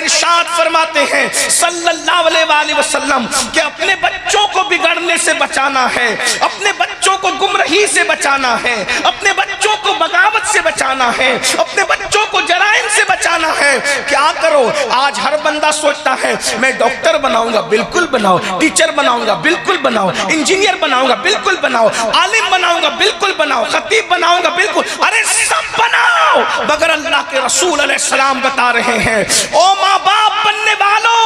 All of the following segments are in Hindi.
इरशाद फरमाते हैं सल्लल्लाहु अलैहि वसल्लम कि अपने बच्चों को बिगड़ने से बचाना है, अपने बच्चों को गुमराही से बचाना है, अपने बच्चों को बगावत से बचाना है, अपने बच्चों को जराइम से बचाना है। क्या करो, आज हर बंदा सोचता है मैं डॉक्टर बनाऊंगा, बिल्कुल बनाओ, टीचर बनाऊंगा, बिल्कुल बनाओ, इंजीनियर बनाऊंगा, बिल्कुल बनाओ, आलिम बनाऊंगा, बिल्कुल बनाओ, खतीब बनाऊंगा, बिल्कुल, अरे सब बनाओ, मगर अल्लाह के रसूल अलैहिस्सलाम बता रहे हैं ओ माँ बाप बनने वालों,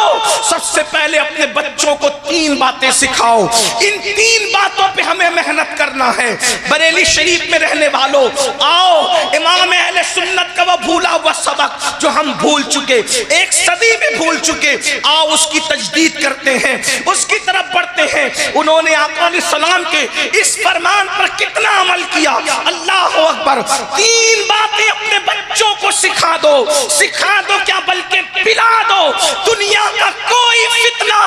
सबसे पहले अपने बच्चों को 3 बातें सिखाओ। इन 3 बातों पे हमें मेहनत करना है। बरेली शरीफ में रहने वालों, आओ इमाम अहले सुन्नत का वो भूला हुआ सबक जो हम भूल चुके, एक सदी में भूल चुके, आओ उसकी तजदीद करते हैं, उसकी तरफ बढ़ते हैं। उन्होंने आका अलैहिस्सलाम के इस फरमान पर कितना अमल किया, अल्लाह अकबर। 3 बातें अपने बच्चों को सिखा दो, सिखा दो क्या बल्कि पिला दो। दुनिया का कोई फितना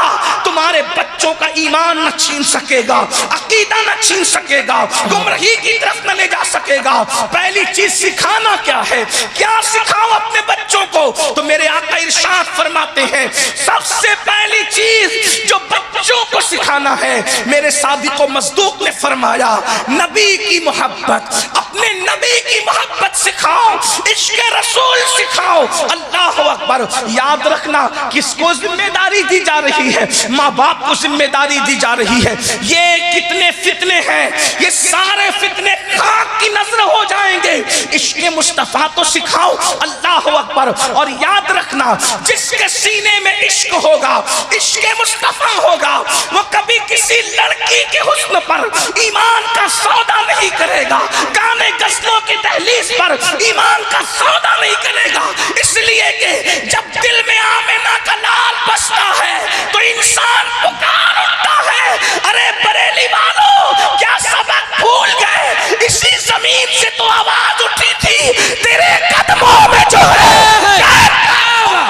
तुम्हारे बच्चों का ईमान न छीन सकेगा, अकीदा न छीन सकेगा, गुमराही की तरफ न ले जा सकेगा। पहली चीज सिखाना क्या है, क्या सिखाओ अपने बच्चों को, तो मेरे आका इरशाद फरमाते हैं सबसे पहली चीज जो बच्चों को सिखाना है, मेरे सादिक व मसदूक ने फरमाया नबी की मोहब्बत, अपने नबी की मोहब्बत सिखाओ, इश्क रसूल सिखाओ। अल्लाह अकबर। याद रखना किसको जिम्मेदारी दी जा रही है, माँ बाप को जिम्मेदारी दी जा रही है। ये कितने फितने हैं, ये सारे फितने खाक की नजर हो जाएंगे। इश्क मुस्तफा तो सिखाओ, अल्लाह अकबर। और याद रखना जिसके सीने में इश्क होगा, इश्क मुस्तफा होगा, वो कभी किसी लड़की के हुस्न पर ईमान का सौदा नहीं करेगा, गाने गज़लों की दहलीज पर ईमान का सौदा नहीं करेगा। इसलिए कि जब दिल में आमिना का लाल बसता है तो इंसान पुकार उठता है, अरे बरेली वालों क्या सबक भूल गए, इसी जमीन से तो आवाज उठी थी, तेरे कदमों में जो है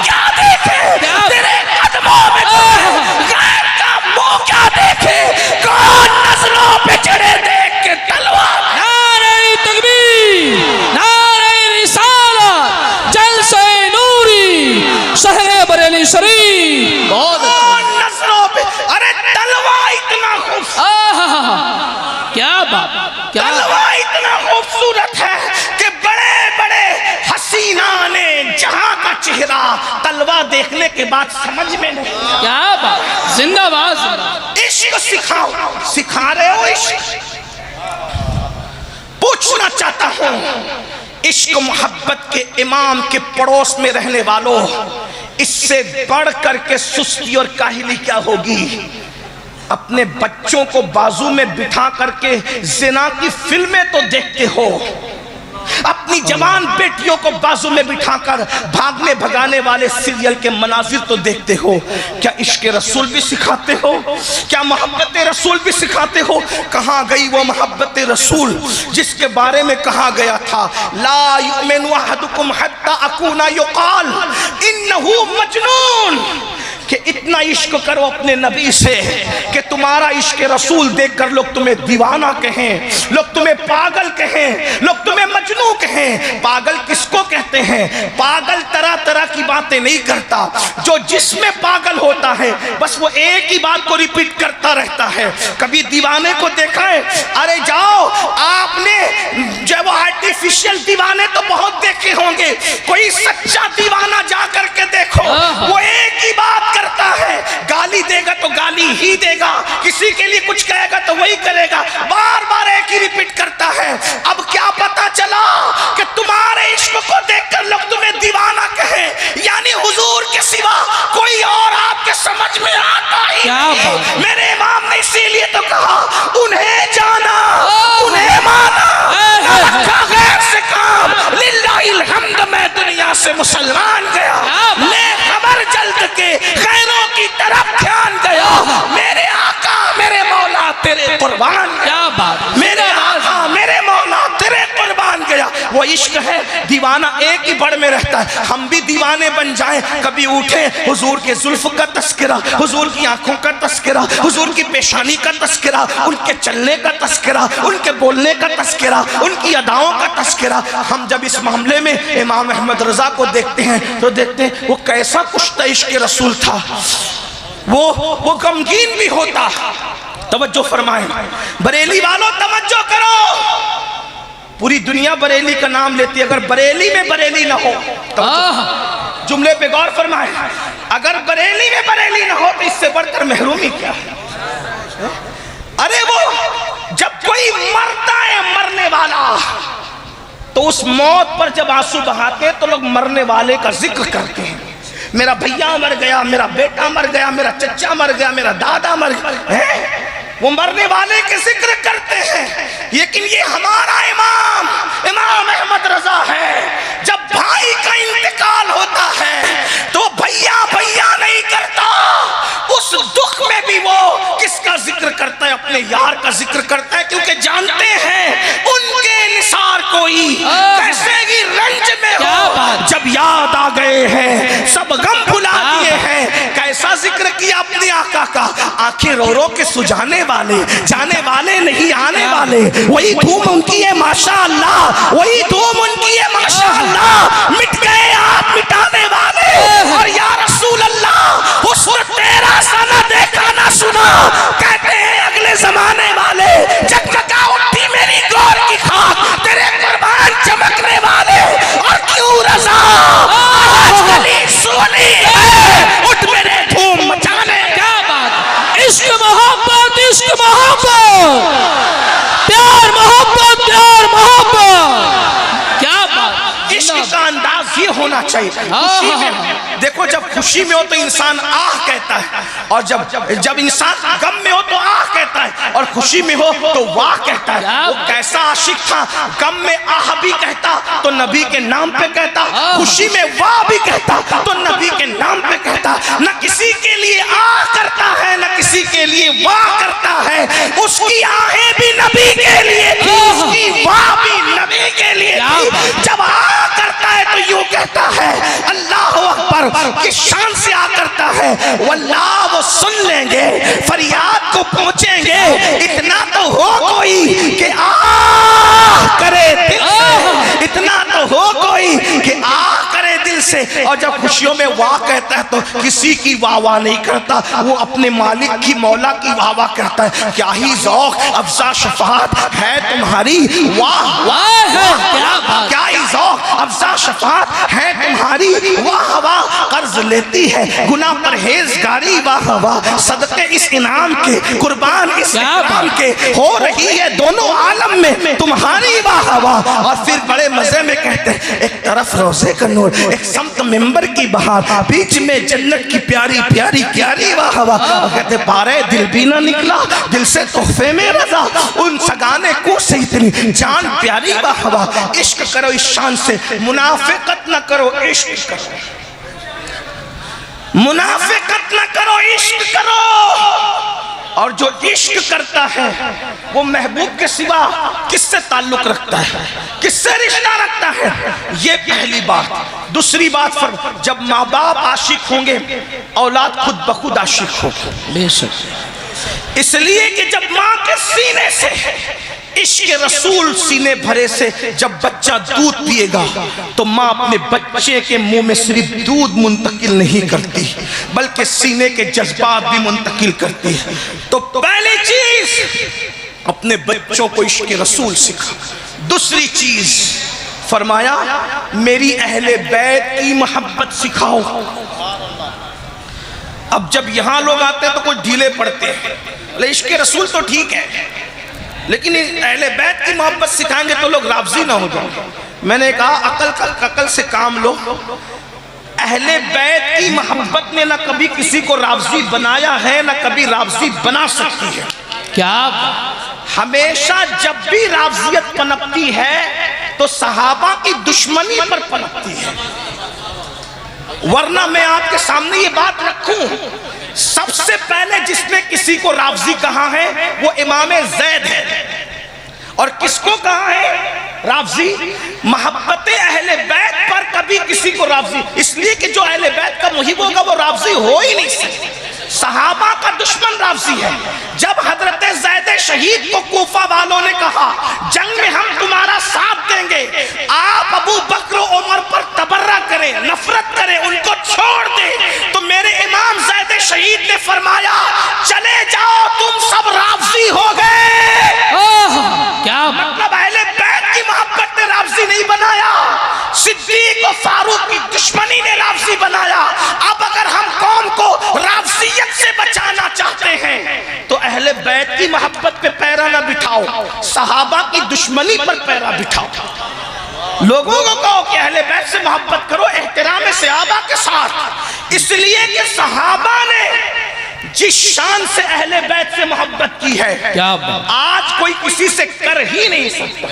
क्या देखे, तेरे कदमों में जो है गैर का मुंह क्या देखे, कौन नजरों पे चढ़े देख के तलवार। नारे तकबीर, नारे रिसालत, जलसे नूरी, शहर बरेली शरीफ। कौन नजरों पे, अरे तलवार इतना खूबसूरत, क्या बात, क्या तलवार इतना खूबसूरत है कि बड़े बड़े हसीना ने जहां का चेहरा तलवा देखने के बाद समझ में नहीं। क्या बात, जिंदाबाद। इश्क सिखाओ, सिखा रहे हो इश्क। पूछना चाहता हूं इश्क मोहब्बत के इमाम के पड़ोस में रहने वालों, इससे बढ़ करके सुस्ती और काहिली क्या होगी। अपने बच्चों को बाजू में बिठा करके जिना की फिल्में तो देखते हो, अपनी जवान बेटियों को बाजू में बिठाकर भागने भगाने वाले सीरियल के मनाजिर तो देखते हो। क्या इश्क रसूल भी सिखाते हो, क्या मोहब्बत रसूल भी सिखाते हो। कहाँ गई वो मोहब्बत रसूल जिसके बारे में कहा गया था ला युमिनु अहदुकुम हत्ता अकूना युकाल इन्नहु मजनून, कि इतना इश्क करो अपने नबी से कि तुम्हारा इश्क रसूल देखकर लोग तुम्हें दीवाना कहें, लोग तुम्हें पागल कहें, लोग तुम्हें मजनू कहें। पागल किसको कहते हैं, पागल तरह तरह की बातें नहीं करता, जो जिसमें पागल होता है बस वो एक ही बात को रिपीट करता रहता है। कभी दीवाने को देखा है, अरे जाओ आपने जो वो आर्टिफिशियल दीवाने तो बहुत देखे होंगे, कोई सच्चा दीवाना जा करके देखो, वो एक ही बात करता है, गाली देगा तो गाली ही देगा, किसी के लिए कुछ कहेगा तो वही करेगा, बार बार एक ही रिपीट करता है। अब क्या पता चला कि तुम्हारे इश्क को देखकर लोग तुम्हें दीवाना कहे, यानी हुजूर के सिवा कोई और आपके समझ में आता ही नहीं। मेरे इमाम ने इसीलिए तो कहा उन्हें जाना, उन्हें माना, गैर से काम, लिल्लाहिल हम्द, मैं दुनिया से मुसलमान गया, ले खबर जल्द के गैरों की तरफ ध्यान गया, मेरे आका मेरे मौला तेरे कुर्बान। क्या बात, मेरे आका मेरे मौला तेरे कुर्बान गया। वो वो इश्क है दीवाना एक ही बड़ में रहता है। हम भी दीवाने बन जाएं, कभी उठे हुजूर के जुल्फ का तस्करा, हुजूर की आंखों का तस्करा, हुजूर की पेशानी का तस्करा, उनके चलने का तस्करा, उनके बोलने का तस्करा, उनकी अदाओं का तस्करा। हम जब इस मामले में इमाम अहमद रजा को देखते हैं तो देखते हैं वो कैसा कुश्ता इश्क रसूल था, वो गमगीन भी होता। तवज्जो फरमाएं बरेली वालों, तवज्जो करो। पूरी दुनिया बरेली का नाम लेती है, अगर बरेली में बरेली ना हो तो जुमले पे गौर फरमाएं, अगर बरेली में बरेली ना हो तो इससे बढ़कर महरूमी क्या है। अरे वो जब कोई मरता है मरने वाला तो उस मौत पर जब आंसू बहाते तो लोग मरने वाले का जिक्र करते हैं। मेरा भैया मर गया, मेरा बेटा मर गया, मेरा चचा मर गया, मेरा दादा मर गया, वो मरने वाले के जिक्र करते हैं। लेकिन ये हमारा इमाम अहमद रजा है, जब भाई का इंतकाल होता है तो भैया भैया नहीं करता, उस दुख में भी वो किसका जिक्र करता है, अपने यार का जिक्र करता है, क्योंकि जानते हैं उनके निसार कोई कैसे ही रंज में हो, जब याद आ गए हैं सब गम भुला दिए हैं। कैसा जिक्र किया अपने आका का, आंखें रो रो के सुझाने वाले, जाने वाले नहीं आने वाले, वही धूम उनकी है माशाअल्लाह, वही धूम उनकी है माशाअल्लाह, मिट गए आप मिटाने वाले। और या रसूल अल्लाह हुस्न तेरा सा ना देखा ना सुना, कहते हैं अगले जमाने वाले, जगमगा उठी मेरी गौर की खाक, तेरे कुर्बान चमकने वाले। और क्यों रजा सोनी उठ मेरे धूम मचाने। क्या बात, इश्क मोहब्बत, इश्क मोहब्बत, प्यार मोहब्बत, प्यार मोहब्बत। क्या बात, इश्क का अंदाज ये होना चाहिए। खुशी में देखो, जब खुशी में हो तो इंसान आह कहता है, और जब इंसान गम में हो तो आह कहता है, और खुशी में हो तो वाह कहता है। वो कैसा आशिक था, गम में आह भी कहता तो नबी के नाम पे कहता, खुशी में वाह भी कहता तो नबी के नाम पे कहता। न किसी के लिए आह करता है न किसी के लिए वाह करता है, उसकी आहें भी नबी के लिए थी, उसकी वाह भी नबी के लिए थी। जब आह करता है तो यूं कहता है अल्लाह अकबर, किस शान से आ करता है, वल्लाह वो सुन लेंगे, फरियाद को पहुंचेंगे। इतना तो हो कोई कि आह करे दिल से, इतना तो हो कोई कि आह करे दिल से। और जब खुशियों में वाह कहता है तो किसी की वाह वाह नहीं करता, वो अपने मालिक की मौला की वाह वाह करता है। क्या ही ज़ौक़ अफ़ज़ा शफ़ाअत है तुम्हारी, वाह वाह है, क्या ही ज़ौक़ अफ़ज़ा शफ़ाअत है तुम्हारी, वाह वाह कर्ज लेती है गुनाह परहेज़गारी, वाह वाह सदक़े इस इनाम के, कुर्बान इस इनाम के, हो रही है दोनों आलम में तुम्हारी, वाह वाह। और फिर बड़े मजे में कहते हैं, एक तरफ रोज़े का नूर, एक समत मिंबर की बहार, बीच में जन्नत की प्यारी प्यारी प्यारी, वाह वाह। कहते बारे दिल भी ना निकला, दिल से तोहफे में रजा, उन सगाने को से इतनी जान प्यारी, वाह वाह। इश्क करो इस शान से, मुनाफिकत न करो, इश्क करो, मुनाफिकत न करो, इश्क करो। और जो इश्क करता है वो महबूब के सिवा किससे ताल्लुक रखता है, किससे रिश्ता रखता है, ये पहली बात। दूसरी बात, जब माँ बाप आशिक होंगे औलाद खुद ब खुद आशिक होगी, बेशक। इसलिए कि जब माँ के सीने से इश्क रसूल सीने भरे से जब बच्चा दूध पिएगा तो माँ अपने बच्चे के मुंह में सिर्फ दूध मुंतकिल नहीं करती बल्कि सीने के जज्बात भी मुंतकिल करती है। तो पहली चीज अपने बच्चों को इश्क रसूल सिखा। दूसरी चीज फरमाया मेरी अहले बैत की मोहब्बत सिखाओ। अब जब यहां लोग आते हैं तो कुछ ढीले पड़ते हैं, इश्क रसूल तो ठीक है लेकिन अहले बैत की मोहब्बत सिखाएंगे तो लोग राज़ी ना हो जाएंगे। मैंने कहा अकल से काम लो। अहले बैत की मोहब्बत ने ना कभी किसी को राज़ी बनाया है ना कभी राज़ी बना सकती है। क्या हमेशा जब भी राज़ियत पनपती है तो सहाबा की दुश्मनी पर पनपती है। वरना मैं आपके सामने ये बात रखूं, सबसे पहले जिसने किसी को राज़ी कहा है वो इमाम ज़ैद है। और किसको कहा है? राफजी मोहब्बत अहले बैत पर कभी किसी को राफजी, इसलिए कि जो अहले बैत का मुहिब होगा वो राफजी हो ही नहीं सकता। सहाबा का दुश्मन राफजी है। जब हजरत ज़ैद शहीद को कूफा वालों ने कहा जंग में हम तुम्हारा साथ देंगे, आप अबू बकर उमर पर तबर्रा करें, नफरत करें, उनको छोड़ दें, तो मेरे इमाम ज़ैद शहीद ने फरमाया चले जाओ तुम सब राफजी हो गए। क्या मतलब अहले बैत की मोहब्बत ने राफजी नहीं बनाया, सिद्दीक और फारूक की दुश्मनी ने राफजी बनाया। अब अगर हम कौम को राफजियत से बचाना चाहते हैं तो अहले बैत की मोहब्बत पे पैरा ना बिठाओ, सहाबा की दुश्मनी पर पैरा बिठाओ। लोगों को कहो कि अहले बैत से मोहब्बत करो एहतराम सहाबा के साथ, इसलिए कि सहाबा ने जिस शान से अहले बैत से मोहब्बत की है क्या आज कोई किसी से कर ही नहीं सकता।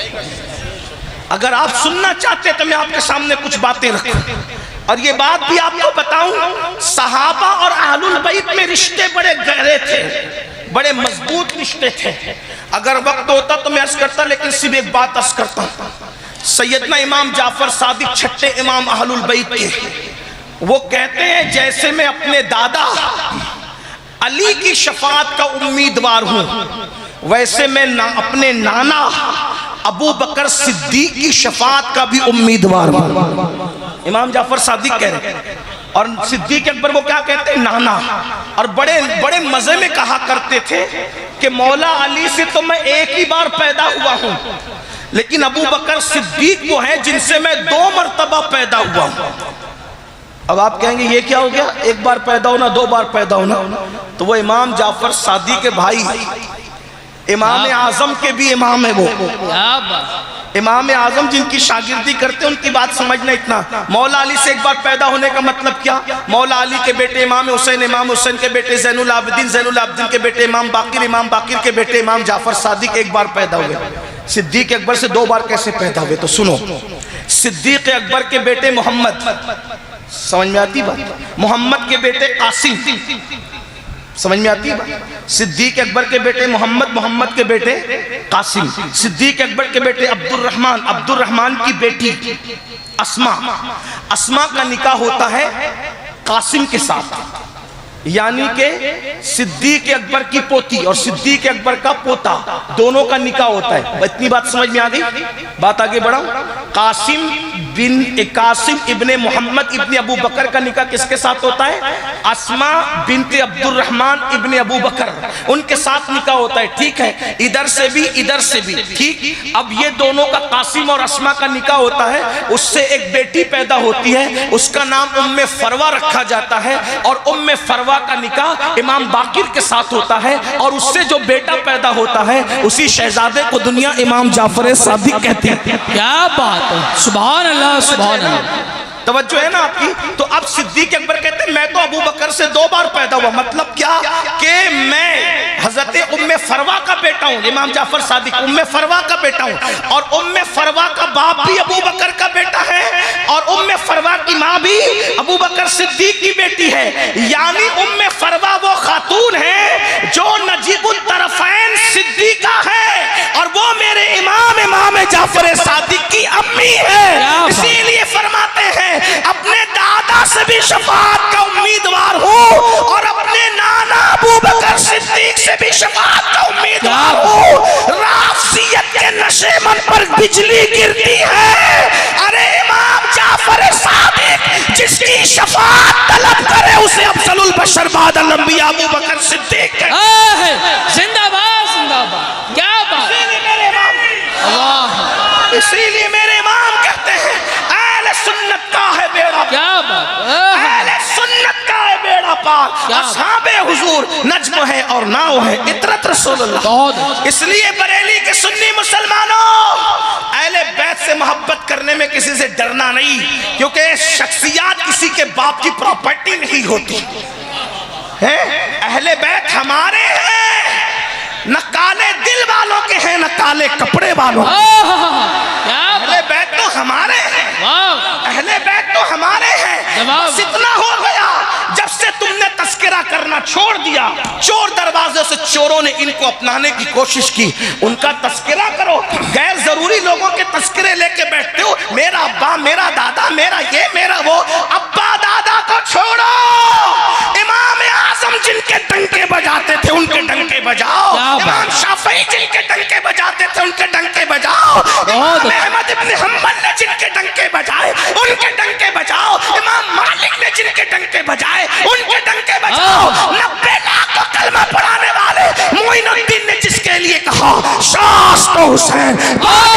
अगर आप सुनना चाहते तो मैं आपके सामने कुछ बातें रखूं और ये बात भी आपको बताऊं, सहाबा और अहलुल बैत में रिश्ते बड़े गहरे थे, बड़े मजबूत रिश्ते थे। अगर वक्त होता तो मैं अर्ज करता, लेकिन सिर्फ एक बात अर्ज करता हूं। सैयदना इमाम जाफर सादिक छठे इमाम अहलुल बैत के, वो कहते हैं जैसे मैं अपने दादा अली की शफाअत का उम्मीदवार हूं, वैसे मैं अपने नाना अबू बकर सिद्दीक की शफाअत का भी उम्मीदवार हूं। इमाम जाफर सादिक कह रहे हैं और सिद्दीक अकबर को क्या कहते हैं, नाना। और बड़े बड़े मजे में कहा करते थे कि मौला अली से तो मैं एक ही बार पैदा हुआ हूं, लेकिन अबू बकर सिद्दीक वो है जिनसे मैं 2 मरतबा पैदा हुआ हूं। अब आप कहेंगे ये क्या हो गया, एक बार पैदा होना 2 बार पैदा होना, तो वो इमाम जाफर सादिक के भाई इमाम आजम के भी इमाम है। वो इमाम आजम जिनकी शागिर्दी करते उनकी बात समझना। इतना मौला अली से एक बार पैदा होने का मतलब क्या, मौला अली के बेटे इमाम हुसैन के बेटे ज़ैनुल आबिदीन के बेटे इमाम बाकिर के बेटे इमाम जाफर सादिक एक बार पैदा हुए। सिद्दीक अकबर से 2 बार कैसे पैदा हुए, तो सुनो। सिद्दीक अकबर के बेटे मोहम्मद, समझ में आती बात, मोहम्मद के बेटे कासिम, समझ में आती है। सिद्दीक अकबर के बेटे मोहम्मद के बेटे कासिम, सिद्दीक अकबर के बेटे अब्दुल रहमान की बेटी अस्मा का निकाह होता है कासिम के साथ, यानी के सिद्दीक अकबर की पोती और सिद्दीक अकबर का पोता दोनों का निकाह होता है। इतनी बात समझ में आ गई, बात आगे बढ़ाऊं। कासिम इब्ने मोहम्मद इब्ने अबू बकर का निकाह किसके साथ होता है, अस्मा बिनते अब्दुल रहमान इब्ने अबू बकर, उनके साथ निकाह होता है। ठीक है, इधर से भी ठीक। अब ये दोनों का कासिम और अस्मा का निकाह होता है, उससे एक बेटी पैदा होती है, उसका नाम उम्मे फरवा रखा जाता है और उम्मे फरवा का निकाह इमाम बाकिर के साथ होता है और उससे जो बेटा पैदा होता है उसी शहजादे को दुनिया इमाम जाफर सादिक कहती है। क्या बात है, सुभान अल्लाह सुभान अल्लाह। तवज्जो है ना आपकी। तो अब सिद्दीक अकबर कहते हैं मैं तो अबू बकर से 2 बार पैदा हुआ, मतलब क्या कि मैं हजरत उम्मे फरवा का बेटा हूं, इमाम जाफर सादिक उम्मे फरवा का बेटा हूं और उम्मे फरवा का बाप भी अबू बकर का बेटा है और उम्मे फरवा की माँ भी अबू बकर सिद्दीक की बेटी है। यानी उम्मे फरवा वो खातून है जो नजीबुल तरफैन सिद्दीका है और वो मेरे इमाम जाफर सादिक की अम्मी है। इसीलिए फरमाते हैं अपने दादा से भी शफाअत का उम्मीदवार हूँ और अपने नाना अबू बकर सिद्दीक से भी शफाअत का उम्मीदवार हूँ। राफजियत के नशे मन पर बिजली गिरती है, अरे इमाम जाफर सादिक जिसकी शफाअत तलब करे उसे अफजलुल बशर बादल अंबिया अबू बकर सिद्दीक जिंदाबाद जिंदाबाद। क्या बात, इसीलिए मेरे इमाम कहते हैं अहले सुन्नत का है बेड़ा, क्या बात, अहले सुन्नत का है बेड़ा पार, असहाबे हुजूर नज्म है और नाव है इतरत रसूलुल्लाह। इसलिए बरेली के सुन्नी मुसलमानों अहले बैत से मोहब्बत करने में किसी से डरना नहीं, क्योंकि शख्सियत किसी के बाप की प्रॉपर्टी नहीं होती है। अहले बैत हमारे हैं, न काले दिल वालों के हैं न काले कपड़े वालों। अहले बैत तो हमारे हैं, अहले बैत तो हमारे हैं। बस इतना हो गया, जब से तुमने तस्करा करना छोड़ दिया। चोर दरवाजे से चोरों ने इनको अपनाने की कोशिश की। उनका तस्करा करो, गैर जरूरी लोगों के तस्करे लेके बैठते हो। मेरा अब्बा, मेरा दादा, मेरा ये, मेरा वो। अब्बा दादा को छोड़ो, इमाम आजम जिनके डंके बजाते थे उनके डंके बजाओ। इमाम शाफी जिनके डंके बजाते थे उनके डंके बजाओ। इमाम अहमद इब्न हंबल ने जिनके डंके बजाए उनके डंके बजाओ। इमाम मालिक ने जिनके डंके बजाए उनके डंके बजाओ। 90 लाख को कलमा पढ़ाने वाले मोइनुद्दीन ने जिसके लिए कहा शास्त हुसैन,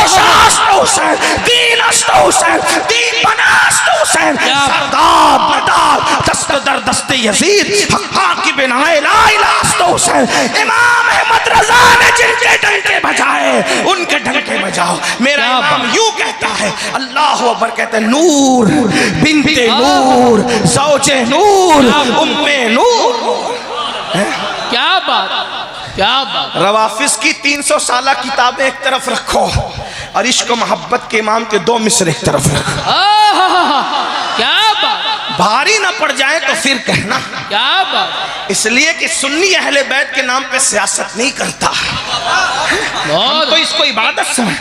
शास्त हुसैन, दीन अस्त हुसैन, दीन बनास्त हुसैन, सरदार बरदार दस्त दर दस्ते यजीद हक्का की बिनाए ला इलाहा अस्त हुसैन। इमाम अहमद रजा ने जिनके डंके बजाए उनके डंके बजाओ। मेरा इमाम यूं कहता है, अल्लाह अकबर कहते हैं, नूर बिन्ते नूर ज़ौजे नूर उम्मे नूर। क्या बात, क्या बात। रवाफिज की 300 साला किताबें एक तरफ रखो और इश्क मोहब्बत के इमाम के 2 मिसरे एक तरफ रखो। क्या बात। भारी ना पड़ जाए तो फिर कहना। क्या बात। इसलिए कि सुन्नी अहले बैत के नाम पे सियासत नहीं करता, हम तो इसको इबादत समझ।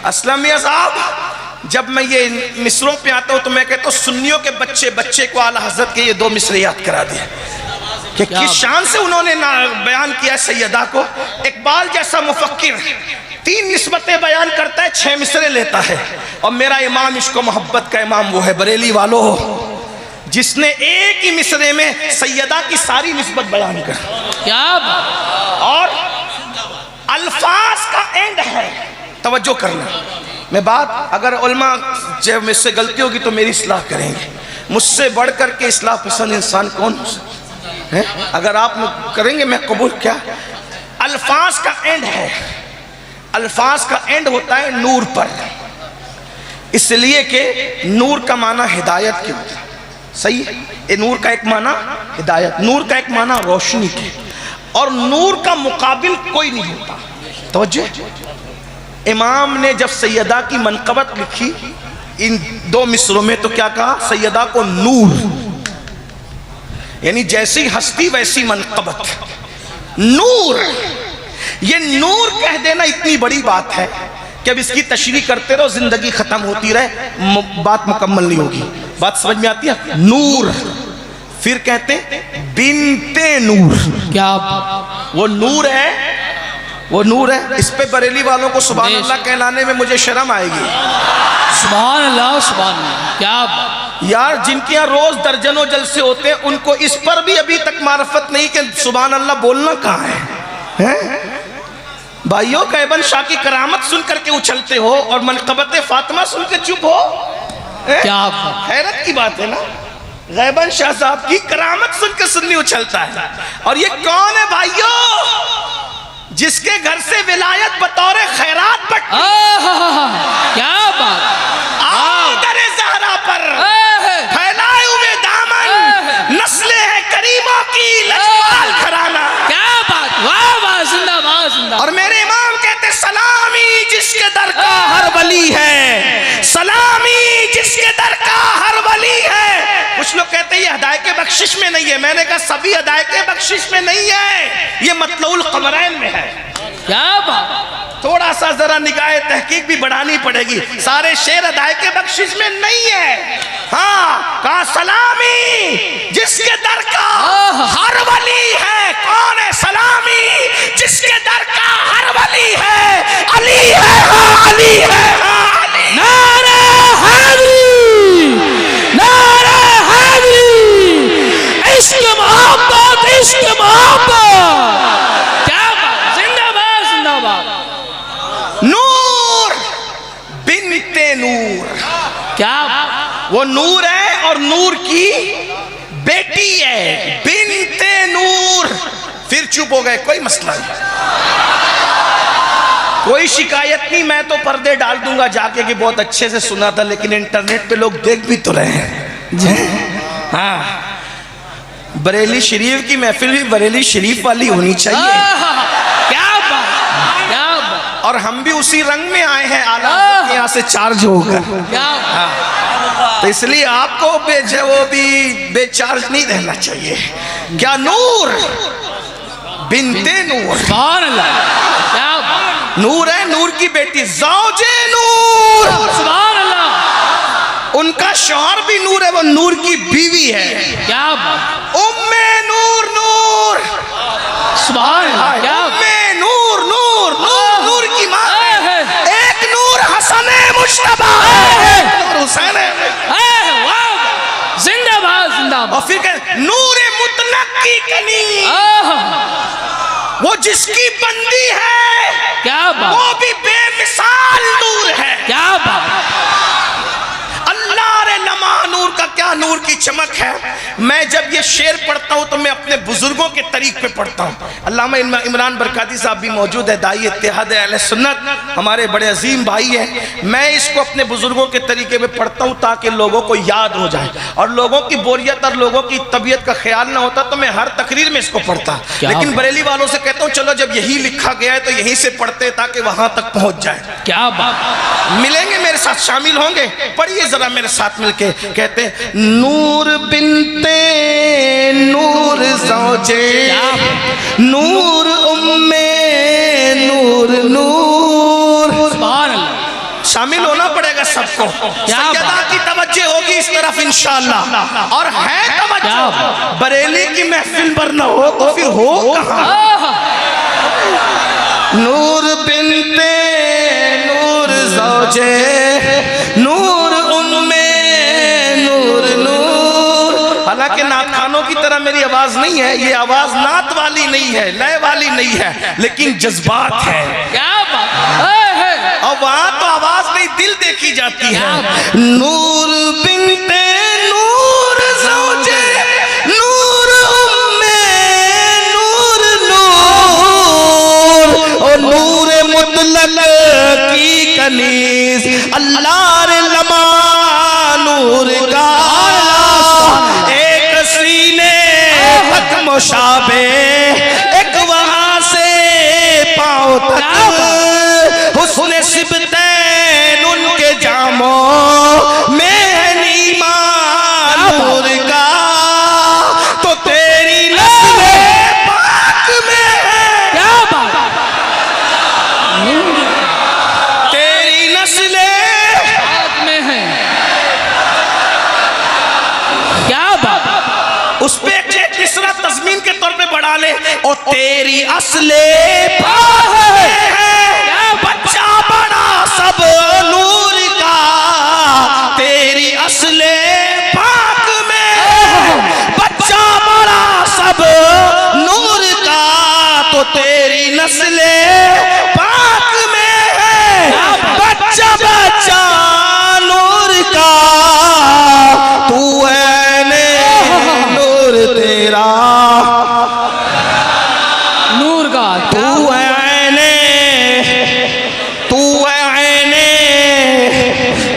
असलम मियां साहब, जब मैं ये मिसरों पे आता हूँ तो मैं कहता हूँ सुन्नियों के बच्चे बच्चे को आला हजरत के ये 2 मिसरे याद करा दिए कि किस शान से उन्होंने बयान किया सैयदा को। इकबाल जैसा मुफक्किर 3 निस्बतें बयान करता है, 6 मिसरे लेता है। और मेरा इमाम इश्क मोहब्बत का इमाम वो है बरेली वालों, जिसने एक ही मिसरे में सैयदा की सारी निस्बत बयान कर। क्या बात। और अल्फाज का एंड है, तवज्जो करना। मैं बात अगर उलमा जब मुझसे गलती होगी तो मेरी इस्लाह करेंगे। मुझसे बढ़ करके इस्लाह पसंद इंसान कौन है? अगर आप करेंगे मैं कबूल। क्या अल्फाज का एंड है? अल्फाज का एंड होता है नूर पर, इसलिए कि नूर का माना हिदायत के होता है। सही है, ये नूर का एक माना हिदायत, नूर का एक माना रोशनी के, और नूर का मुकाबिल कोई नहीं होता। तवज्जो, इमाम ने जब सैयदा की मनकबत लिखी इन 2 मिसरों में तो क्या कहा? सैयदा को नूर, यानी जैसी हस्ती वैसी मनकबत, नूर। ये नूर कह देना इतनी बड़ी बात है कि अब इसकी तशरीह करते रहो, जिंदगी खत्म होती रहे, बात मुकम्मल नहीं होगी। बात समझ में आती है? नूर। फिर कहते बिनते नूर। क्या वो नूर है, वो नूर है। इस पे बरेली वालों को सुभान अल्लाह कहलाने में मुझे शर्म आएगी। सुभान अल्लाह, सुभान अल्लाह। क्या यार, जिनके यहाँ रोज दर्जनों जलसे होते हैं उनको इस पर भी अभी तक मार्फत नहीं कि सुभान अल्लाह बोलना कहाँ है? भाइयों, कैबन शाह की करामत सुन करके उछलते हो और मनकबत फातिमा सुन के चुप हो। क्या हैरत की बात है ना। गैबन शाह साहब की करामत सुन के सुन्नी उछलता है। और ये कौन है भाइयों? जिसके घर से विलायत बतौर खैरात बट। क्या बात। दरे ज़हरा पर फैलाए हुए दामन, नस्लें हैं करीमों की, लजपाल घराना। क्या बात। वाह वाह, जिंदाबाद जिंदाबाद। और मेरे इमाम कहते सलामी जिसके दर का हर वली है, सलामी जिसके दर का हर वली है। कुछ लोग कहते हैं ये हदायत के बख्शिश में नहीं है। मैंने कहा सभी हदायत के बख्शिश में नहीं है, ये मतलउल कमरैन में है। क्या बात। थोड़ा सा जरा निगाह तहकीक भी बढ़ानी पड़ेगी। सारे शेर हदायत के बख्शिश में नहीं है। हाँ, कहा सलामी जिसके दर का हर वली है। कौन है सलामी जिसके दर का हर वली है? अली है, हाँ अली है, हाँ अली। नारे हैदरी, नारे हैदरी, इश्क मोहब्बत, इश्क मोहब्बत। क्या बात। जिंदाबाद जिंदाबाद। नूर बिनते नूर। क्या वो नूर है और नूर की बेटी है, बिनते नूर। फिर चुप हो गए, कोई मसला नहीं, कोई शिकायत नहीं। मैं तो पर्दे डाल दूंगा जाके कि बहुत अच्छे से सुना था, लेकिन इंटरनेट पे लोग देख भी तो रहे हैं। हाँ, बरेली शरीफ की महफिल भी बरेली शरीफ वाली होनी चाहिए। क्या बात, क्या बात। और हम भी उसी रंग में आए हैं, आला के यहाँ से चार्ज होकर। क्या तो इसलिए आपको वो भी बेचार्ज नहीं रहना चाहिए। क्या नूर बिनते नूर, सुभान अल्लाह, क्या बात। नूर है, नूर की बेटी ज़ौजे नूर, सुभान अल्लाह, उनका शौहर भी नूर है, वो नूर की बीवी है। क्या बात। उम्मे नूर, नूर सुभान अल्लाह, क्या उम्मे नूर, नूर नूर, नूर की माँ है। एक नूर हसन मुश्तबा है, नूर हुसैन है। जिंदाबाद जिंदाबाद। और फिर नूर मुतलक की कनी, वो जिसकी बंदी है, क्या बात, वो भी बेमिसाल नूर है। क्या बात। अल्लाह रे नमा नूर का क्या नूर की चमक है। मैं जब ये शेर पढ़ता हूँ तो मैं अपने बुजुर्गों के तरीक पे पढ़ता हूँ। अल्लामा इमरान बरकाती साहब भी मौजूद है, दाई इत्तेहाद अहले सुन्नत, हमारे बड़े अजीम भाई हैं। मैं इसको अपने बुजुर्गों के तरीके में पढ़ता हूँ ताकि लोगों को याद हो जाए, और लोगों की बोरियत और लोगों की तबीयत का ख्याल ना होता तो मैं हर तकरीर में इसको पढ़ता। लेकिन बरेली वालों से कहता हूँ चलो जब यही लिखा गया है तो यहीं से पढ़ते ताकि वहां तक पहुंच जाए। क्या बात। मिलेंगे मेरे साथ, शामिल होंगे, पढ़िए जरा मेरे साथ मिलके। कहते नूर बिनते नूर ज़ौजे नूर उम्मे नूर नूर। सुभान अल्लाह, शामिल होना पड़ेगा सबको। सैयदा की तवज्जो होगी इस तरफ इंशाअल्लाह, और है तवज्जो। बरेली की महफिल पर न हो तो फिर हो कहाँ। नूर बिनते नूर ज़ौजे नूर उम्मे नूर नूर। हालांकि नात खानों की तरह मेरी आवाज नहीं है, ये आवाज नात वाली नहीं है, लय वाली नहीं है, लेकिन जज्बात है। क्या बात। और वहां तो आवाज नहीं, दिल देखी जाती है। नूर बिनते नूर ज़ौजे नूर उम्मे नूर नूर, और नूर मुतलक की कनीज अल्लाह रे लमा नूर का, एक सीने तक मुशाबे, एक वहां से पांव तक हुस्न सिबतैन उनके जामों में है नीमा नूर का। तो तेरी नस्ल पाक में है, क्या बात। तेरी नस्ल पाक में है, क्या बात। उस पे एक तीसरा तज़मीन के तौर पे बढ़ा ले, और तेरी असले पाक में है, बच्चा बड़ा सब नूर का। तेरी असले पाक में है, बच्चा बड़ा सब नूर का। तो तेरी नस्ले पाक में है, बच्चा बच्चा नूर का। तू है ने नूर तेरा, नूर का, तू है ने, तू है ने,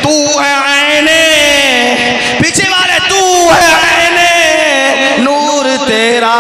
तू है ने, पीछे वाले तू है ने नूर तेरा।